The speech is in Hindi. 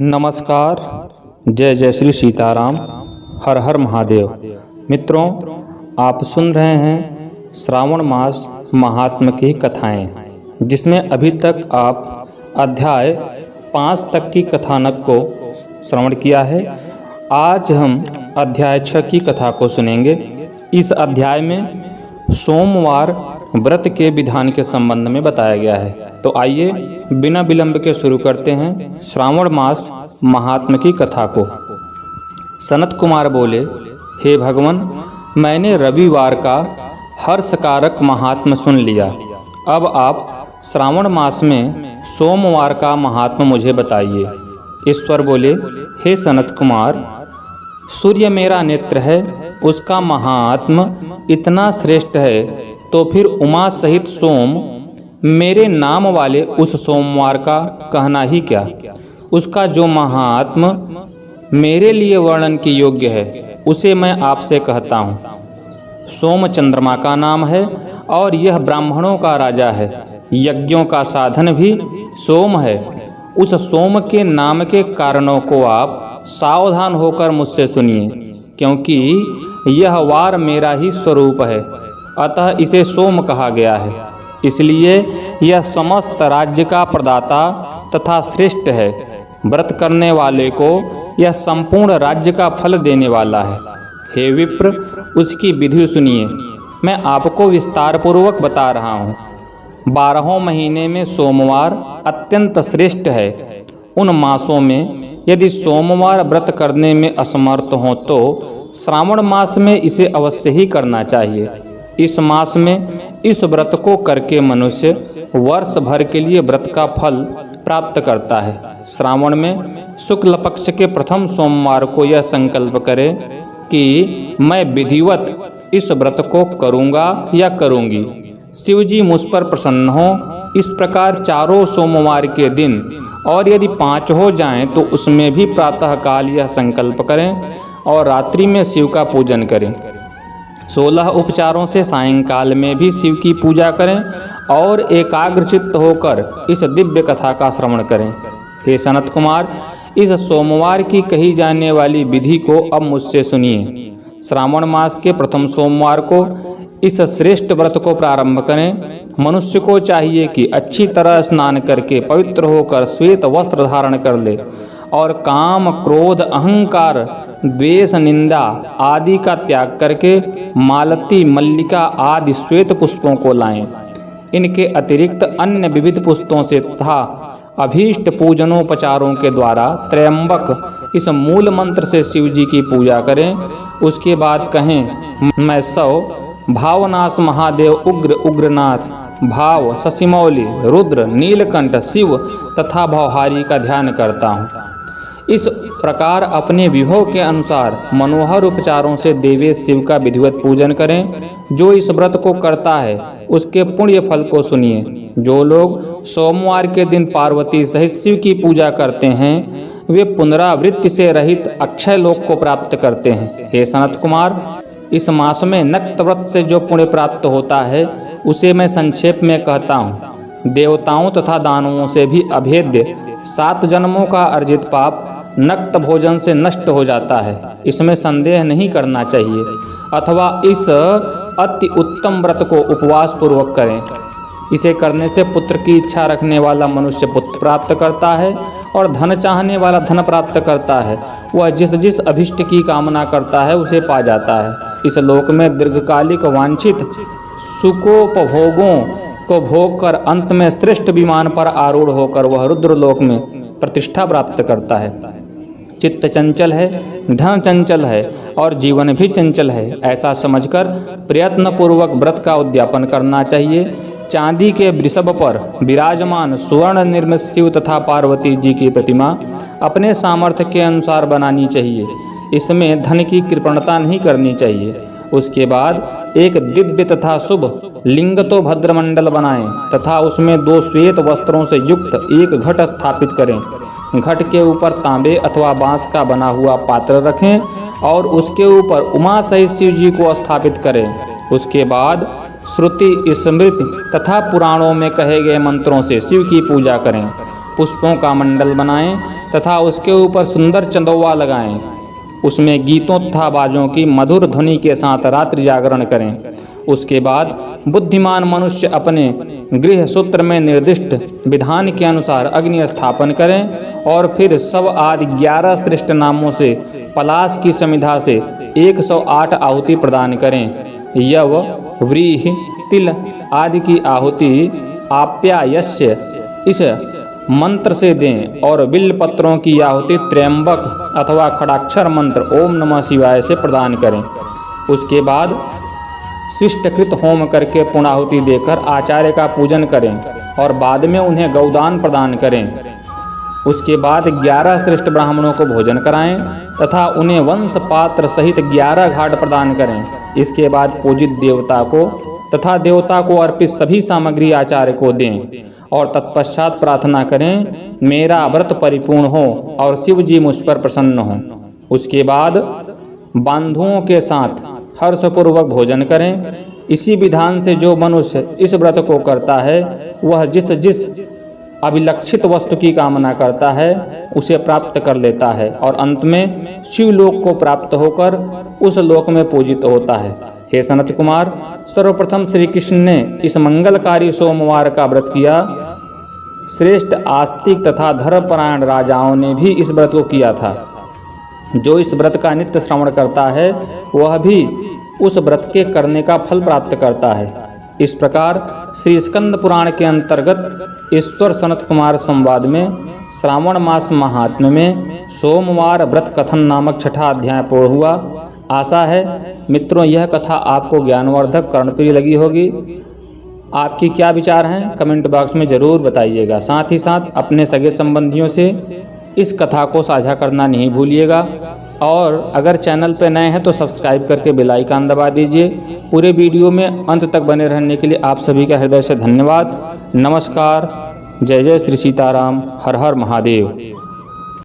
नमस्कार। जय जय श्री सीताराम। हर हर महादेव। मित्रों, आप सुन रहे हैं श्रावण मास महात्म की कथाएं, जिसमें अभी तक आप अध्याय 5 तक की कथानक को श्रवण किया है। आज हम अध्याय 6 की कथा को सुनेंगे। इस अध्याय में सोमवार व्रत के विधान के संबंध में बताया गया है। तो आइए बिना विलंब के शुरू करते हैं श्रावण मास महात्म की कथा को। सनत कुमार बोले, हे भगवान, मैंने रविवार का हर्षकारक महात्म सुन लिया। अब आप श्रावण मास में सोमवार का महात्म मुझे बताइए। ईश्वर बोले, हे सनत कुमार, सूर्य मेरा नेत्र है, उसका महात्म इतना श्रेष्ठ है, तो फिर उमा सहित सोम मेरे नाम वाले उस सोमवार का कहना ही क्या। उसका जो महात्म मेरे लिए वर्णन की योग्य है, उसे मैं आपसे कहता हूँ। सोम चंद्रमा का नाम है और यह ब्राह्मणों का राजा है। यज्ञों का साधन भी सोम है। उस सोम के नाम के कारणों को आप सावधान होकर मुझसे सुनिए, क्योंकि यह वार मेरा ही स्वरूप है, अतः इसे सोम कहा गया है। इसलिए यह समस्त राज्य का प्रदाता तथा श्रेष्ठ है। व्रत करने वाले को यह संपूर्ण राज्य का फल देने वाला है। हे विप्र, उसकी विधि सुनिए। मैं आपको विस्तार पूर्वक बता रहा हूँ। 12 महीने में सोमवार अत्यंत श्रेष्ठ है। उन मासों में यदि सोमवार व्रत करने में असमर्थ हो तो श्रावण मास में इसे अवश्य ही करना चाहिए। इस मास में इस व्रत को करके मनुष्य वर्ष भर के लिए व्रत का फल प्राप्त करता है। श्रावण में शुक्ल पक्ष के प्रथम सोमवार को यह संकल्प करें कि मैं विधिवत इस व्रत को करूँगा या करूँगी। शिव जी मुझ पर प्रसन्न हो। इस प्रकार चारों सोमवार के दिन, और यदि 5 हो जाएं तो उसमें भी प्रातःकाल यह संकल्प करें और रात्रि में शिव का पूजन करें। 16 उपचारों से सायंकाल में भी शिव की पूजा करें और एकाग्रचित्त होकर इस दिव्य कथा का श्रवण करें। हे सनत कुमार, इस सोमवार की कही जाने वाली विधि को अब मुझसे सुनिए। श्रावण मास के प्रथम सोमवार को इस श्रेष्ठ व्रत को प्रारंभ करें। मनुष्य को चाहिए कि अच्छी तरह स्नान करके पवित्र होकर श्वेत वस्त्र धारण कर ले और काम, क्रोध, अहंकार, द्वेष, निंदा आदि का त्याग करके मालती, मल्लिका आदि श्वेत पुष्पों को लाएं। इनके अतिरिक्त अन्य विविध पुष्पों से तथा अभीष्ट पूजनोपचारों के द्वारा त्रयंबक इस मूल मंत्र से शिव जी की पूजा करें। उसके बाद कहें, मैं सौ भावनाश महादेव उग्र उग्रनाथ, भाव शशिमौली, रुद्र, नीलकंठ, शिव तथा भवहारी का ध्यान करता हूँ। इस प्रकार अपने विभव के अनुसार मनोहर उपचारों से देवेश शिव का विधिवत पूजन करें। जो इस व्रत को करता है उसके पुण्य फल को सुनिए। जो लोग सोमवार के दिन पार्वती सहित शिव की पूजा करते हैं, वे पुनरावृत्ति से रहित अक्षय लोक को प्राप्त करते हैं। हे सनत कुमार, इस मास में नक्त व्रत से जो पुण्य प्राप्त होता है उसे मैं संक्षेप में कहता हूँ। देवताओं तथा दानवों से भी अभेद्य 7 जन्मों का अर्जित पाप नक्त भोजन से नष्ट हो जाता है। इसमें संदेह नहीं करना चाहिए। अथवा इस अति उत्तम व्रत को उपवास पूर्वक करें। इसे करने से पुत्र की इच्छा रखने वाला मनुष्य पुत्र प्राप्त करता है और धन चाहने वाला धन प्राप्त करता है। वह जिस जिस अभिष्ट की कामना करता है उसे पा जाता है। इस लोक में दीर्घकालिक वांछित सुखोपभोगों को भोग कर अंत में श्रेष्ठ विमान पर आरूढ़ होकर वह रुद्र लोक में प्रतिष्ठा प्राप्त करता है। चित्त चंचल है, धन चंचल है और जीवन भी चंचल है, ऐसा समझकर प्रयत्न पूर्वक व्रत का उद्यापन करना चाहिए। चांदी के वृषभ पर विराजमान स्वर्ण निर्मित शिव तथा पार्वती जी की प्रतिमा अपने सामर्थ्य के अनुसार बनानी चाहिए। इसमें धन की कृपणता नहीं करनी चाहिए। उसके बाद एक दिव्य तथा शुभ लिंग तो भद्रमंडल बनाएं तथा उसमें 2 श्वेत वस्त्रों से युक्त एक घट स्थापित करें। घट के ऊपर तांबे अथवा बांस का बना हुआ पात्र रखें और उसके ऊपर उमा सहित शिव जी को स्थापित करें। उसके बाद श्रुति, स्मृति तथा पुराणों में कहे गए मंत्रों से शिव की पूजा करें। पुष्पों का मंडल बनाएं तथा उसके ऊपर सुंदर चंदौवा लगाएं। उसमें गीतों तथा बाजों की मधुर ध्वनि के साथ रात्रि जागरण करें। उसके बाद बुद्धिमान मनुष्य अपने गृह सूत्र में निर्दिष्ट विधान के अनुसार अग्नि स्थापन करें और फिर शव आदि 11 श्रेष्ठ नामों से पलाश की समिधा से 108 आहुति प्रदान करें। यव, व्रीहि, तिल आदि की आहुति आप्यायस्य इस मंत्र से दें और बिल्व पत्रों की आहुति त्र्यंबक अथवा खड़ाक्षर मंत्र ओम नमः शिवाय से प्रदान करें। उसके बाद शिष्टकृत होम करके पूर्णाहुति देकर आचार्य का पूजन करें और बाद में उन्हें गौदान प्रदान करें। उसके बाद 11 श्रेष्ठ ब्राह्मणों को भोजन कराएं तथा उन्हें वंश पात्र सहित 11 घाट प्रदान करें। इसके बाद पूजित देवता को तथा देवता को अर्पित सभी सामग्री आचार्य को दें और तत्पश्चात प्रार्थना करें, मेरा व्रत परिपूर्ण हो और शिव जी मुझ पर प्रसन्न हो। उसके बाद बंधुओं के साथ हर्षपूर्वक भोजन करें। इसी विधान से जो मनुष्य इस व्रत को करता है वह जिस जिस अभिलक्षित वस्तु की कामना करता है उसे प्राप्त कर लेता है और अंत में शिवलोक को प्राप्त होकर उस लोक में पूजित होता है। हे सनत कुमार, सर्वप्रथम श्री कृष्ण ने इस मंगलकारी सोमवार का व्रत किया। श्रेष्ठ आस्तिक तथा धर्मपरायण राजाओं ने भी इस व्रत को किया था। जो इस व्रत का नित्य श्रवण करता है वह भी उस व्रत के करने का फल प्राप्त करता है। इस प्रकार श्री स्कंद पुराण के अंतर्गत ईश्वर सनत कुमार संवाद में श्रावण मास महात्म्य में सोमवार व्रत कथन नामक 6ठा अध्याय पूर्ण हुआ। आशा है मित्रों यह कथा आपको ज्ञानवर्धक कर्णप्रिय लगी होगी। आपकी क्या विचार हैं कमेंट बॉक्स में ज़रूर बताइएगा। साथ ही साथ अपने सगे संबंधियों से इस कथा को साझा करना नहीं भूलिएगा और अगर चैनल पर नए हैं तो सब्सक्राइब करके बेल आइकन दबा दीजिए। पूरे वीडियो में अंत तक बने रहने के लिए आप सभी का हृदय से धन्यवाद। नमस्कार। जय जय श्री सीताराम। हर हर महादेव।